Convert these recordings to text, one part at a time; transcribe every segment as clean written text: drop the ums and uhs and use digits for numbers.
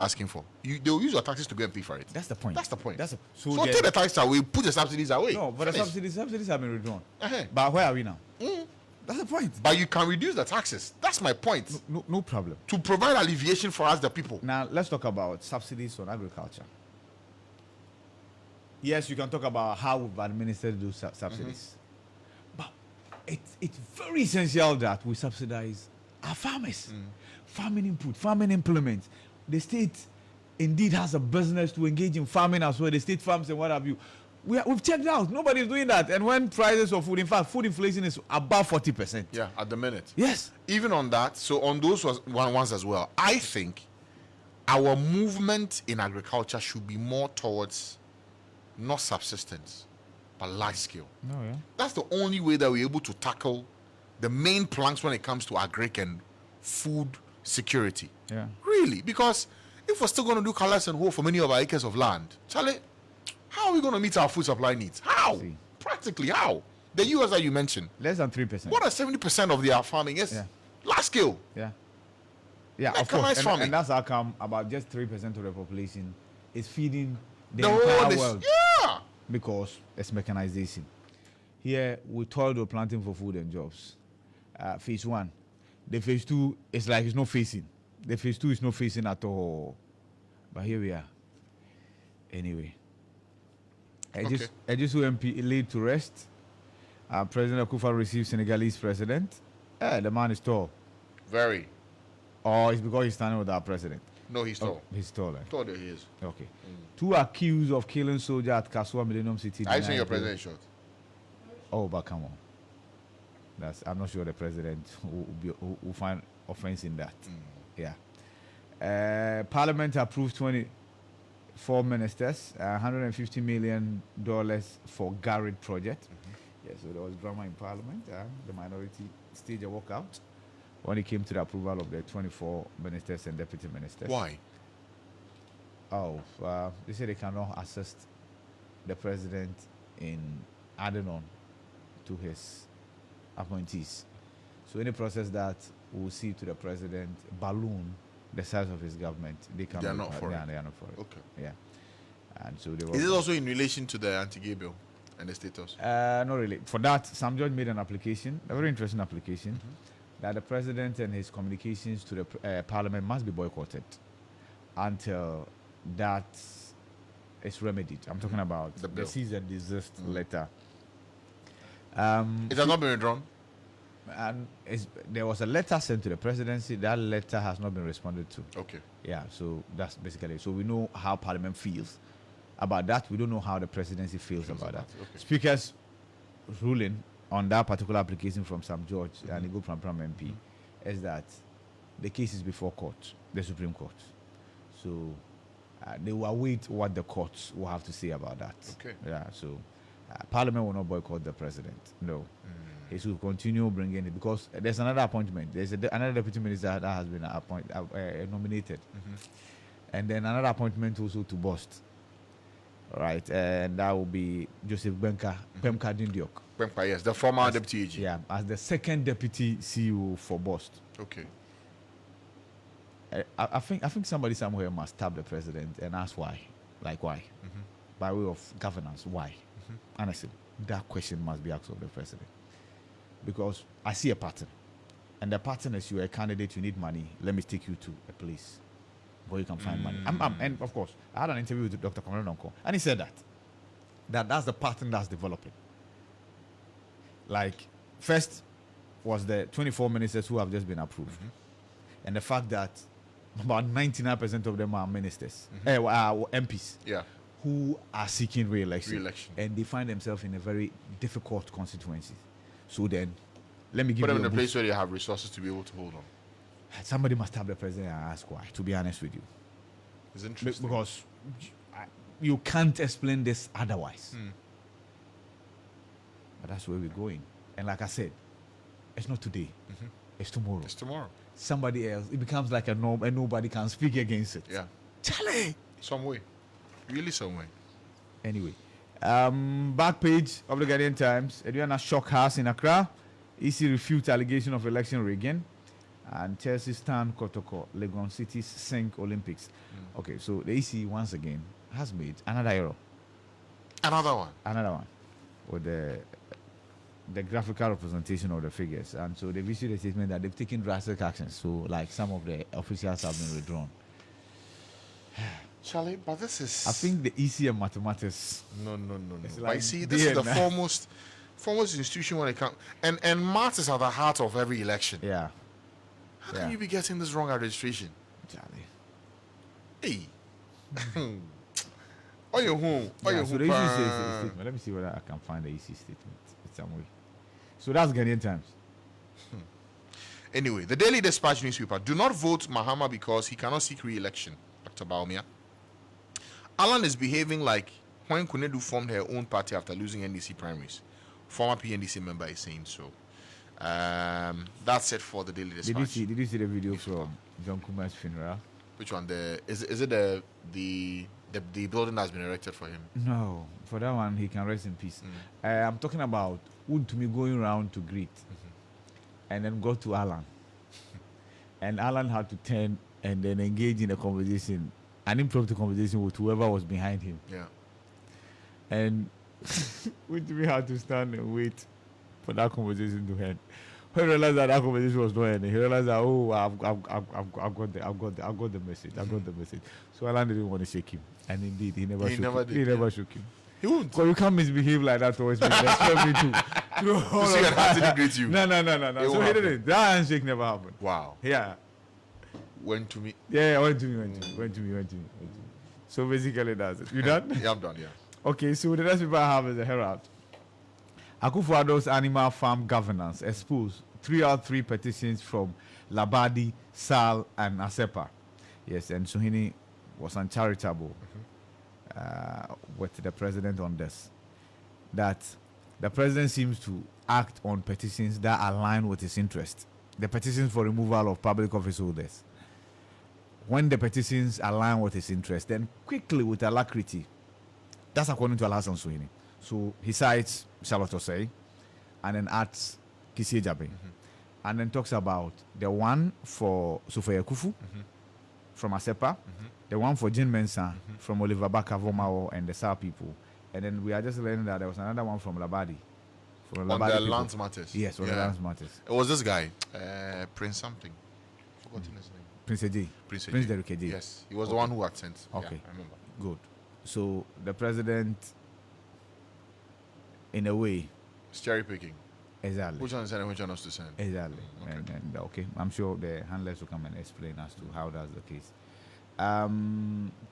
asking for. They'll use your taxes to go and pay for it. That's the point. So take the taxes away, put the subsidies away. No, but the subsidies have been withdrawn. Uh-huh. But where are we now? That's the point. But you can reduce the taxes. That's my point. No problem. To provide alleviation for us, the people. Now, let's talk about subsidies on agriculture. Yes, you can talk about how we've administered those subsidies. But it's very essential that we subsidize our farmers. Farming input, farming implements. The state indeed has a business to engage in farming as well. The state farms and what have you. We've checked out. Nobody's doing that. And when prices of food, in fact, food inflation is above 40%. Yeah, at the minute. Yes. Even on that, so on those ones as well, I think our movement in agriculture should be more towards not subsistence, but large scale. No, yeah. That's the only way that we're able to tackle the main planks when it comes to agric and food security. Yeah. Really, because if we're still going to do colors and hoe for many of our acres of land, Charlie, how are we going to meet our food supply needs? How? Practically, how? The US that you mentioned, less than 3%. What are 70% of their farming is? Yeah. Large scale. Yeah. Yeah, of course. And that's how come about just 3% of the population is feeding the entire world. Yeah. Because it's mechanization. Here, we toiled with planting for food and jobs. Phase 1. The phase 2 is like it's not facing. The phase 2 is not facing at all. But here we are. Anyway. Ejisu MP laid to rest. President Akufo received Senegalese president. The man is tall. Very. Or it's because he's standing with our president? No, he's tall. He's tall. Taller he is. Okay. 2 accused of killing soldier at Kasua Millennium City. I say your president short. Oh, but come on. I'm not sure the president will find offense in that. Yeah. Parliament approved 24 ministers, $150 million for Garrett project. Yeah, so there was drama in Parliament. The minority staged a walkout when it came to the approval of the 24 ministers and deputy ministers. Why? They say they cannot assist the president in adding on to his appointees. So any process that will see to the president balloon the size of his government, they are not for it. They are not for it. Okay. Yeah. And so they is it also in relation to the anti-gay bill and the status? Not really. For that, some judge made an application, a very interesting application, that the president and his communications to the parliament must be boycotted until that is remedied. I'm talking about the cease and desist letter. It has not been withdrawn? And there was a letter sent to the presidency. That letter has not been responded to. Okay. Yeah, so that's basically it. So we know how Parliament feels about that. We don't know how the presidency feels about that. Okay. Speaker's ruling on that particular application from Sam George and Igu Pram MP is that the case is before court, the Supreme Court. So they will await what the courts will have to say about that. Okay. Yeah, so Parliament will not boycott the president. No. He should continue bringing it because there's another appointment. There's another deputy minister that has been nominated. And then another appointment also to Bost. Right. And that will be Joseph Pemka Dindiok. Pemka, yes, the former deputy AG. Yeah, as the second deputy CEO for Bost. Okay. I think somebody somewhere must tap the president and ask why. Like why? By way of governance, why? Honestly, that question must be asked of the president. Because I see a pattern. And the pattern is you're a candidate, you need money. Let me take you to a place where you can find money. And of course, I had an interview with Dr. Kamara Nonko, and he said that's the pattern that's developing. Like, first was the 24 ministers who have just been approved. And the fact that about 99% of them are ministers, MPs, who are seeking re-election. And they find themselves in a very difficult constituency. So then, let me give put you them in a place where they have resources to be able to hold on. Somebody must have the president and ask why, to be honest with you. It's interesting. Because you can't explain this otherwise. But that's where we're going. And like I said, it's not today. It's tomorrow. It's tomorrow. Somebody else, it becomes like a norm and nobody can speak against it. Yeah. Charlie! Some way. Really some way. Anyway. Back page of the Guardian Times. Eduana shock house in Accra. EC refutes allegation of election rigging. And Chelsea Stan Kotoko, Legon City's Sink Olympics. Okay, so the EC once again has made another error. Another one. Another one. With the graphical representation of the figures. And so they've issued a statement that they've taken drastic actions. So like some of the officials have been withdrawn. Charlie, but this is... I think the EC and mathematics. No. It's But like you see, this is the DNA. foremost institution when it comes... And maths is at the heart of every election. Yeah. How can you be getting this wrong at registration? Charlie. Hey. Oh, you're home. Oh, Yeah, you're so the EC says a statement. Let me see whether I can find the EC statement in some way. So that's Ghanaian Times. Anyway, the Daily Dispatch newspaper. Do not vote Mahama because he cannot seek re-election. Dr. Baumia. Alan is behaving like when Kunedu formed her own party after losing NDC primaries. Former PNDC member is saying so. That's it for the Daily Dispatch. Did you see the video from John Kuma's funeral? Which one? Is it the building that's been erected for him? No, for that one he can rest in peace. I'm talking about Untumi going around to greet, and then go to Alan, and Alan had to turn and then engage in a conversation, an impromptu conversation with whoever was behind him, Yeah. and Untumi had to stand and wait for that conversation to end. When he realized that conversation was not ending, he realized that I've got the message. I got the message. So Alan didn't want to shake him, and indeed he never shook him. He won't. Because you can't misbehave like that towards me. Expect me to. You see an hand to greet you. No. It So won't he didn't. That handshake never happened. Wow. Yeah. Went to me. Yeah, went to me. So basically that's it. You done? Yeah, I'm done, yeah. Okay, so the next paper I have is the Herald. Akufo-Addo's animal farm governance exposed 3 out of 3 petitions from Labadi, Sal, and Asepa. Yes, and Suhini was uncharitable with the president on this. That the president seems to act on petitions that align with his interest. The petitions for removal of public office holders. When the petitions align with his interest, then quickly with alacrity. That's according to Alhassan Suhini. So he cites Charlotte Osei and then adds Kisi Jabe. And then talks about the one for Sofia Kufu from Asepa, the one for Jin Mensah from Oliver Baka Vomao and the Sa people. And then we are just learning that there was another one from Labadi. From On Labadi the people. Lands Matters. Yes, on the Lands Matters. It was this guy, Prince something. Forgotten his name. Prince Eji. Prince Derrick Eji. Yes, he was the one who had sent. Okay. Yeah, I remember. Good. So the president, in a way, It's cherry picking. exactly. Which one is sent and which one is to send? Exactly. Okay. And okay, I'm sure the handlers will come and explain as to how that's the case.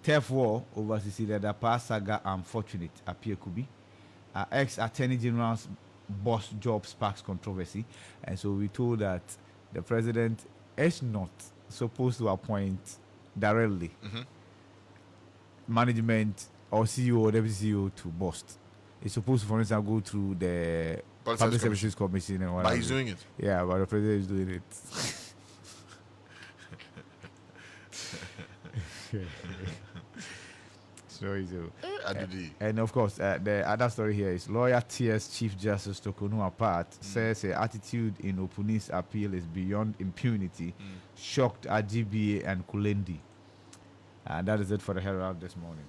Turf war over Cecilia Dapa saga unfortunate appear could be. Ex-Attorney General's boss job sparks controversy. And so we told that the president is not supposed to appoint directly management or CEO or deputy CEO to bust. It's supposed to, for instance, go through the Public Services Commission and whatever. But he's doing it. Yeah, but the president is doing it. So easy. And of course, the other story here is lawyer tears Chief Justice Tokonu apart, says her attitude in Opuni's appeal is beyond impunity, shocked GBA and Kulendi. And that is it for the Herald this morning.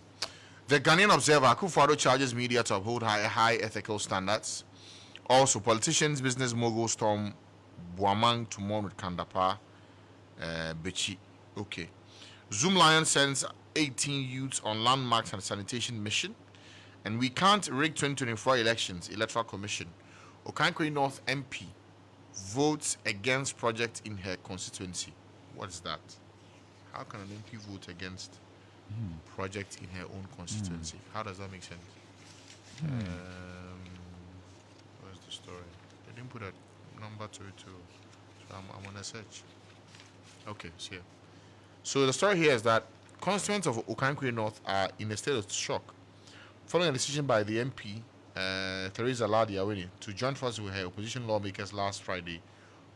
The Ghanaian Observer, Akufo-Addo charges media to uphold high ethical standards. Also, politicians, business mogul storm Buamang to mourn with Kandapa Bechi. Okay. Zoom Lion sends 18 youths on landmarks and sanitation mission. And we can't rig 2024 elections, Electoral Commission. Okankwe North MP votes against project in her constituency. What's that? How can an MP vote against project in her own constituency? How does that make sense? Where's the story? They didn't put a number to it too. So I'm on a search. Okay, it's here. So the story here is that constituents of Okankwe North are in a state of shock following a decision by the MP, Theresa Ladiawini, to join forces with her opposition lawmakers last Friday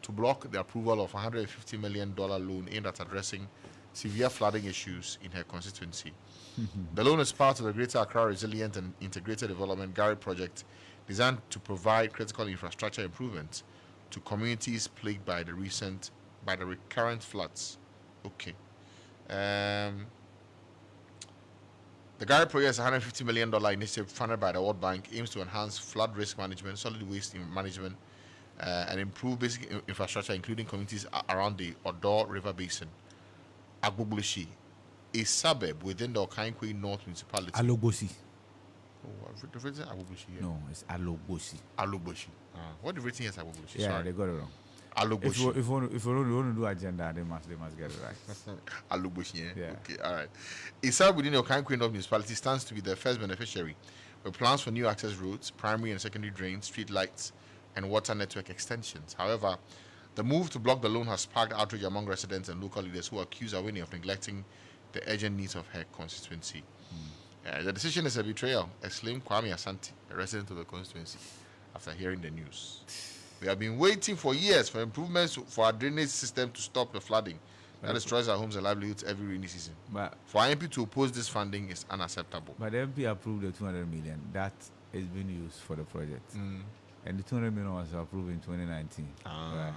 to block the approval of a $150 million loan aimed at addressing severe flooding issues in her constituency. The loan is part of the Greater Accra Resilient and Integrated Development GARI project designed to provide critical infrastructure improvements to communities plagued by the recent by the recurrent floods. Okay. The Gary Project's $150 million initiative funded by the World Bank aims to enhance flood risk management, solid waste management, and improve basic infrastructure, including communities around the Odor River Basin. Agbogboshi, a suburb within the Okankwe North Municipality. Alobosi. Oh, I've written Agbogboshi here. No, it's Alobosi. Aloboshi. What the written here is Agbogboshi? Yeah, Sorry. they got it wrong. Aloboshi. If you want to do agenda, they must get it right. Alubushi, Yeah. Okay, all right. A suburb within the Okankwe North Municipality stands to be the first beneficiary, with plans for new access roads, primary and secondary drains, street lights, and water network extensions. However, the move to block the loan has sparked outrage among residents and local leaders who accuse Awini of neglecting the urgent needs of her constituency. The decision is a betrayal, exclaimed Kwame Asante, a resident of the constituency, after hearing the news. We have been waiting for years for improvements for our drainage system to stop the flooding that destroys our homes and livelihoods every rainy season. But For MP to oppose this funding is unacceptable. the MP approved the 200 million that is being used for the project, and the 200 million was approved in 2019. Right.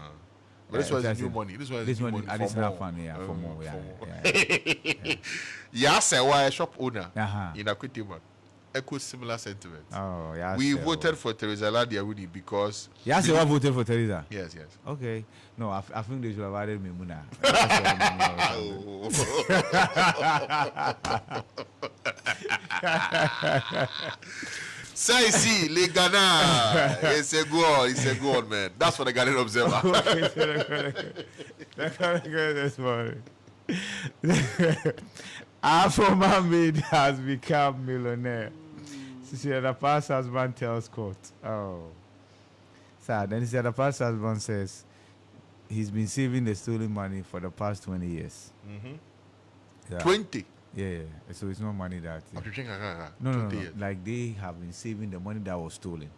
But this Yeah, was that's new it. money. This This one is for additional more. fund, yeah, for more. Yeah. Yeah, sir, why a shop owner Uh-huh. in Akwitiman echoed similar sentiments. Oh, yeah. We voted for Teresa Ladiawudi because Yeah, so I voted for Teresa. yes. Okay. No, I think they should have added Mimuna. Say see, Le Ghana. It's a good man. That's for the Ghanaian Observer. This morning. Our former maid has become millionaire. She said the past husband tells court. Oh. Sad. Then he said the past husband says he's been saving the stolen money for the past 20 years. Yeah. 20. Yeah. So it's not money that. I'm drinking No. 20 years. Like they have been saving the money that was stolen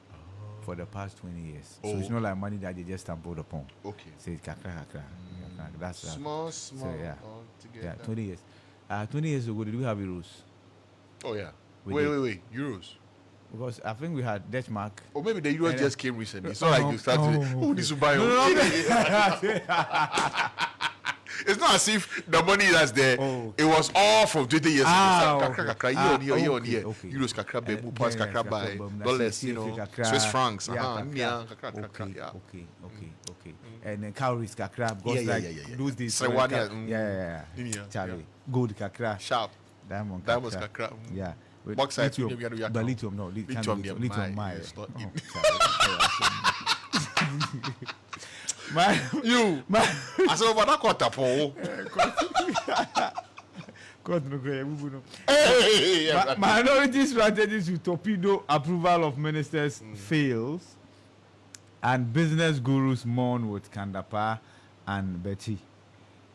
for the past 20 years. So it's not like money that they just stumbled upon. Okay. Say kakra. That's Small, yeah. all Yeah, together. 20 years. 20 years ago, did we have euros? Oh, yeah. We Wait. Euros. Because I think we had Dutchmark. Or maybe the euros And just came recently. It's not like you started. Who needs to buy? It's not as if the money that's there, Oh. it was all from 20 years Ah, ago. okay. Kakra, year on year. Okay. Euros kakra, bebu, pounds Yeah, kakra, buy, kakra, dollars, kakra, Swiss francs. yeah, Uh-huh. kakra. Yeah, kakra, yeah. Okay. And then cowries kakra. Because Yeah. those days. Srewania, Yeah. Yeah. Charlie. Gold kakra. Sharp. Diamonds Diamonds kakra. kakra. Yeah. With Bauxite, lithium. we have But lithium, no. Lithium, yeah, Lithium, my, my. it's not Oh, in. My. You. I said, but that quarter, Paul. Hey, Minority strategies to torpedo approval of ministers fails, and business gurus mourn with Kandapa and Betty.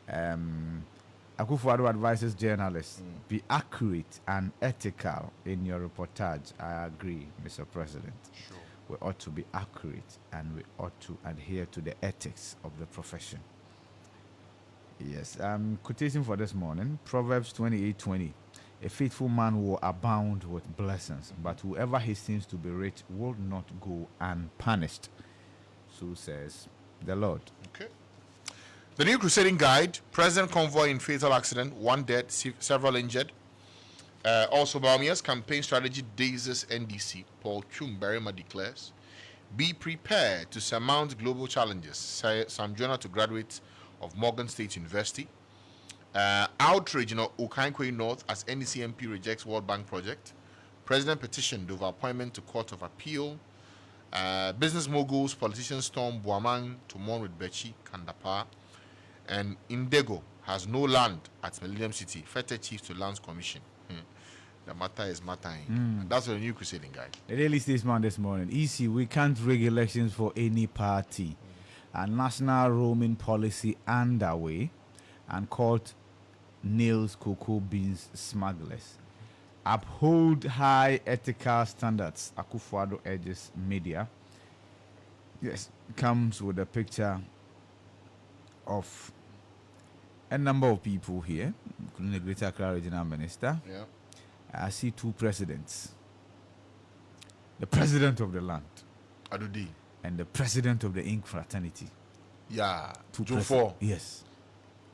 Akufo-Addo advises journalists be accurate and ethical in your reportage. I agree, Mr. President. Sure. We ought to be accurate and we ought to adhere to the ethics of the profession. Yes, quotation for this morning, Proverbs 28:20. A faithful man will abound with blessings, but whoever hastens to be rich will not go unpunished. So says the Lord. Okay. The new crusading guide, President convoy in fatal accident, 1 dead, several injured. Also, Baumia's campaign strategy dazes NDC. Paul Chumberima declares, be prepared to surmount global challenges. Sam Jonah to graduate of Morgan State University. Outrage in Okankwe North as NDC MP rejects World Bank project. President petitioned over appointment to Court of Appeal. Business moguls, politicians storm Buamang to mourn with Bechi, Kandapa. And Indego has no land at Millennium City. Fete Chief to Lands Commission. The matter is mattering. That's the new crusading guide. The Daily Statesman this morning. EC, we can't rig elections for any party. A national roaming policy underway, and court nails cocoa beans smugglers. Uphold high ethical standards. Akufo-Addo urges media. Yes, comes with a picture of a number of people here, including the Greater Accra Regional Minister. Yeah. I see two presidents. The president of the land Adudi. and the president of the Ink Fraternity. Yeah. to June presi- 4. Yes.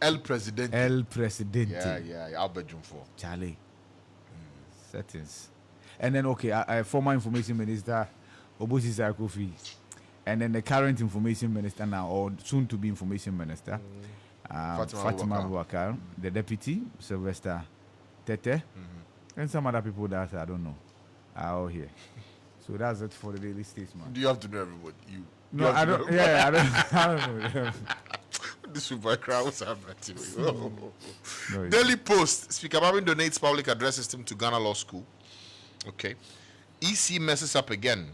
El Presidente. El Presidente. Yeah. Albert June 4. Charlie. Settings. And then, okay, former information minister, Obusi Kofi. And then the current information minister now, or soon to be information minister, Fatima Abubakar, the deputy, Sylvester Tete, and some other people that I don't know are all here. So that's it for the daily statesman. Do you have to know everybody? No, I don't. Yeah, I don't know. The super crowd was happening. No, Daily Post. Speaker Babin donates public address system to Ghana Law School. Okay. EC messes up again.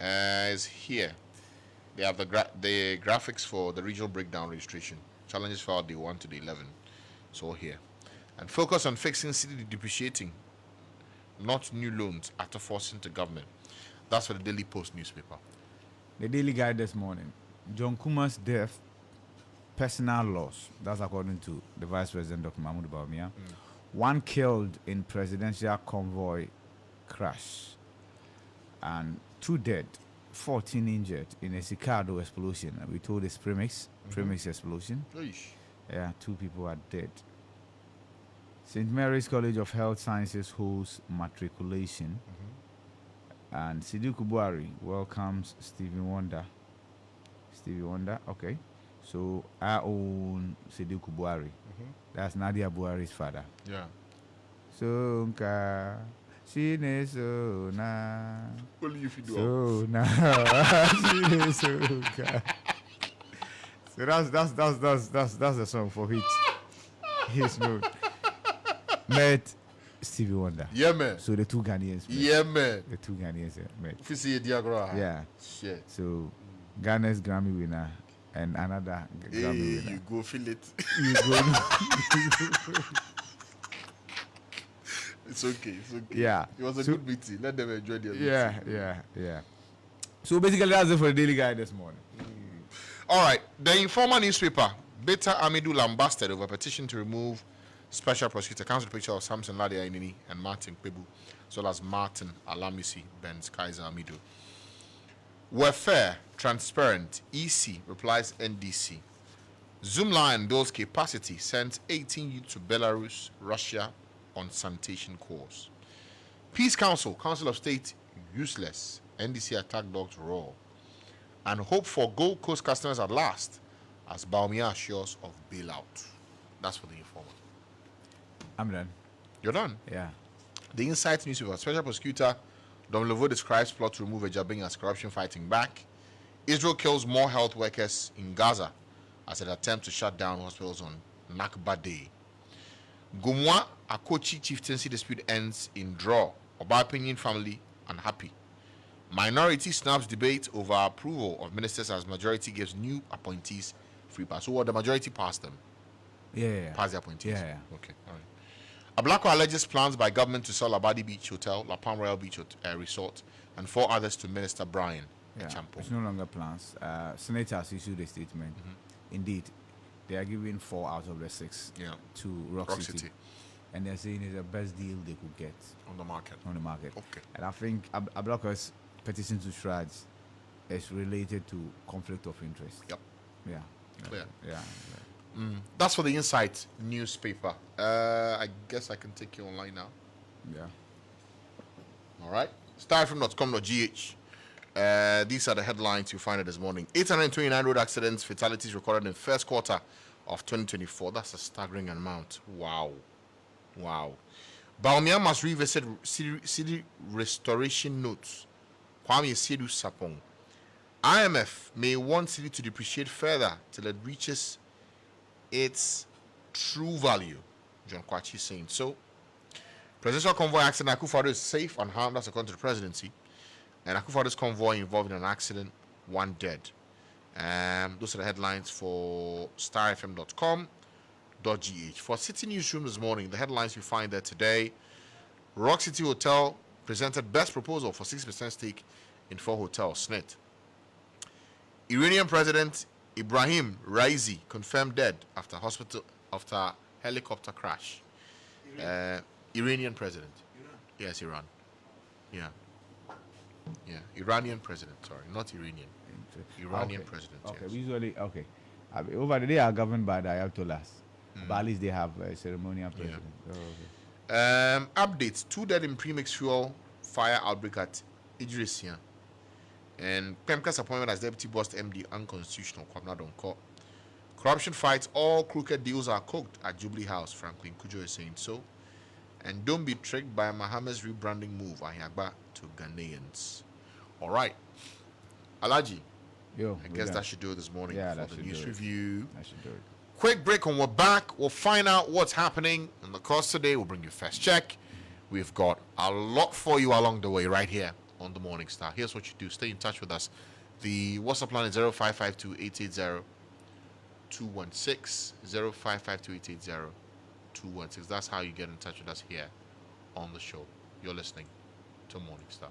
Is here. They have the graphics for the regional breakdown registration. Challenges filed day 1 to day 11. So here. And focus on fixing city depreciating, not new loans after forcing to government. That's for the Daily Post newspaper. The Daily Guide this morning. John Kuma's death, personal loss. That's according to the Vice President, Dr. Mahmoud Bawumia. 1 killed in presidential convoy crash. And 2 dead, 14 injured in a Sicardo explosion. We told it's premix explosion. Eesh. Yeah, 2 people are dead. St. Mary's College of Health Sciences holds matriculation. And Sidiku Buhari welcomes Stevie Wonder. Okay. So I own Sidiku Buhari. That's Nadia Buhari's father. Yeah. So she is so na. Only if you do. So na she is so So that's the song for which he's known. Met Stevie Wonder. Yeah, man. So the 2 Ghanaians met. Yeah, man. The 2 Ghanaians met. If you see a diagram. Yeah. Shit. So Ghana's Grammy winner and another Hey, Grammy winner. you go feel it. You go. It's okay. Yeah. It was a So- good meeting. Let them enjoy their meeting. Yeah. So basically, that's it for the Daily Guide this morning. All right. The Informer newspaper. Beta Amidou lambasted over petition to remove Special Prosecutor. Comes with a picture of Samson Ladia Inini and Martin Kwebu, as well as Martin Alamisi, Benz Kaiser Amidou. We're fair, transparent. EC replies NDC. Zoomline builds capacity, sends 18 youth to Belarus, Russia on sanitation course. Peace Council, Council of State, useless. NDC attack dogs raw. And hope for Gold Coast customers at last, as Bawumia assures of bailout. That's for the Informer. I'm done. You're done. Yeah. The Insight newspaper. Special Prosecutor Dom Leveau describes plot to remove Ejabing as corruption fighting back. Israel kills more health workers in Gaza as an attempt to shut down hospitals on Nakba Day. Gumwa Akochi chieftaincy dispute ends in draw. Obapinian family unhappy. Minority snaps debate over approval of ministers as majority gives new appointees free pass. So what, the majority passed them? Yeah. Pass the appointees? Yeah. Okay, all right. Ablakwa alleges plans by government to sell Abadi Beach Hotel, La Palm Royal Beach Resort, and 4 others to Minister Brian Champon. It's no longer plans. Senators issued a statement. Indeed, they are giving 4 out of the 6 to Rock City. And they're saying it's the best deal they could get On the market. Okay. And I think Ablakwa's petition to Shraj is related to conflict of interest. Yep. Yeah. Clear. Yeah. That's for the Insight newspaper. I guess I can take you online now. Yeah. All right. Starfm.com.gh. These are the headlines you find it this morning. 829 road accidents, fatalities recorded in first quarter of 2024. That's a staggering amount. Wow. Bawumia must revisit city restoration notes. Kwame Sedu Sapong. IMF may want city to depreciate further till it reaches its true value. John Kwachi saying so. Presidential convoy accident. Akufo-Addo is safe and harmed, that's according to the presidency. And Akufo-Addo's convoy involved in an accident, 1 dead. Those are the headlines for starfm.com.gh. For City Newsroom this morning, the headlines you find there today: Rock City Hotel presented best proposal for 6% stake in 4 hotels, SNIT. Iranian President Ibrahim Raisi confirmed dead after helicopter crash. Iranian president. Iran. Yes, Iran. Yeah. Iranian president. Sorry, not Iranian. Iranian president. Okay, Yes. we usually over there they are governed by the Ayatollahs, but at least they have a ceremonial Yeah. president. Oh, okay. Updates: 2 dead in premix fuel fire outbreak at Idrisian. And Pemka's appointment as deputy boss MD unconstitutional. Kwabna don't call. Corruption fights, all crooked deals are cooked at Jubilee House. Franklin Kujo is saying so. And don't be tricked by Mohammed's rebranding move, Ahiagba, to Ghanaians. All right. Alaji, Yo, I we're guess done. that should do it this morning Yeah, for that the should news do it. review. I should do it. Quick break and we're back. We'll find out what's happening in the course today. We'll bring you first check. We've got a lot for you along the way right here on the Morning Star. Here's what you do. Stay in touch with us. The WhatsApp line is 0552 880 216. 0552 880 216. That's how you get in touch with us here on the show. You're listening to Morning Star.